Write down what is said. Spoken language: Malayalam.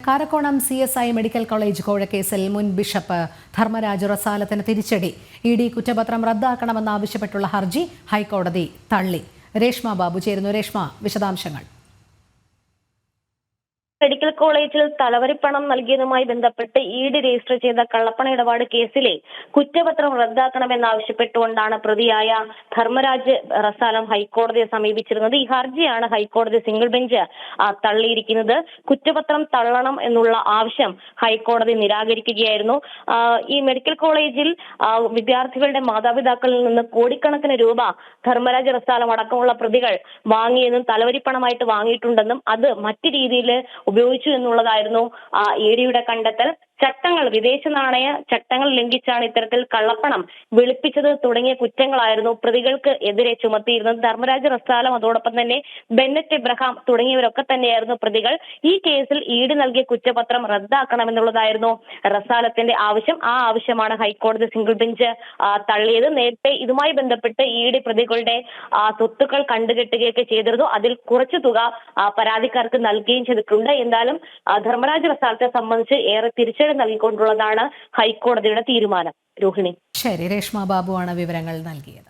കാരക്കോണം CSI മെഡിക്കൽ കോളേജ് കോഴക്കേസിൽ മുൻ ബിഷപ്പ് ധർമ്മരാജ് റസാലത്തിന് തിരിച്ചടി. ED കുറ്റപത്രം റദ്ദാക്കണമെന്നാവശ്യപ്പെട്ടുള്ള ഹർജി ഹൈക്കോടതി തള്ളി. രേഷ്മ ബാബു ചേരുന്നു. രേഷ്മ, വിശദാംശങ്ങൾ. മെഡിക്കൽ കോളേജിൽ തലവരിപ്പണം നൽകിയതുമായി ബന്ധപ്പെട്ട് ED രജിസ്റ്റർ ചെയ്ത കള്ളപ്പണ ഇടപാട് കേസിലെ കുറ്റപത്രം റദ്ദാക്കണമെന്നാവശ്യപ്പെട്ടുകൊണ്ടാണ് പ്രതിയായ ധർമ്മരാജ് റസാലം ഹൈക്കോടതിയെ സമീപിച്ചിരുന്നത്. ഈ ഹർജിയാണ് ഹൈക്കോടതി സിംഗിൾ ബെഞ്ച് തള്ളിയിരിക്കുന്നത്. കുറ്റപത്രം തള്ളണം എന്നുള്ള ആവശ്യം ഹൈക്കോടതി നിരാകരിക്കുകയായിരുന്നു. ഈ മെഡിക്കൽ കോളേജിൽ വിദ്യാർത്ഥികളുടെ മാതാപിതാക്കളിൽ നിന്ന് കോടിക്കണക്കിന് രൂപ ധർമ്മരാജ് റസാലം അടക്കമുള്ള പ്രതികൾ വാങ്ങിയെന്നും തലവരിപ്പണമായിട്ട് വാങ്ങിയിട്ടുണ്ടെന്നും അത് മറ്റു രീതിയിൽ ഉപയോഗിച്ചു എന്നുള്ളതായിരുന്നു EDയുടെ കണ്ടെത്തൽ. ചട്ടങ്ങൾ, വിദേശ നാണയ ചട്ടങ്ങൾ ലംഘിച്ചാണ് ഇത്തരത്തിൽ കള്ളപ്പണം വെളുപ്പിച്ചത് തുടങ്ങിയ കുറ്റങ്ങളായിരുന്നു പ്രതികൾക്ക് എതിരെ ചുമത്തിയിരുന്നത്. ധർമ്മരാജ് റസാലം, അതോടൊപ്പം തന്നെ ബെന്നറ്റ് എബ്രഹാം തുടങ്ങിയവരൊക്കെ തന്നെയായിരുന്നു പ്രതികൾ. ഈ കേസിൽ ED നൽകിയ കുറ്റപത്രം റദ്ദാക്കണമെന്നുള്ളതായിരുന്നു റസാലത്തിന്റെ ആവശ്യം. ആ ആവശ്യമാണ് ഹൈക്കോടതി സിംഗിൾ ബെഞ്ച് തള്ളിയത്. നേരത്തെ ഇതുമായി ബന്ധപ്പെട്ട് ED പ്രതികളുടെ സ്വത്തുക്കൾ കണ്ടുകെട്ടുകയൊക്കെ ചെയ്തിരുന്നു. അതിൽ കുറച്ചു തുക പരാതിക്കാർക്ക് നൽകുകയും ചെയ്തിട്ടുണ്ട്. എന്തായാലും ധർമ്മരാജ് റസാലത്തെ സംബന്ധിച്ച് ഏറെ തിരിച്ചടി നൽകിക്കൊണ്ടുള്ളതാണ് ഹൈക്കോടതിയുടെ തീരുമാനം. രോഹിണി. ശരി, രേഷ്മ ബാബുവാണ് വിവരങ്ങൾ നൽകിയത്.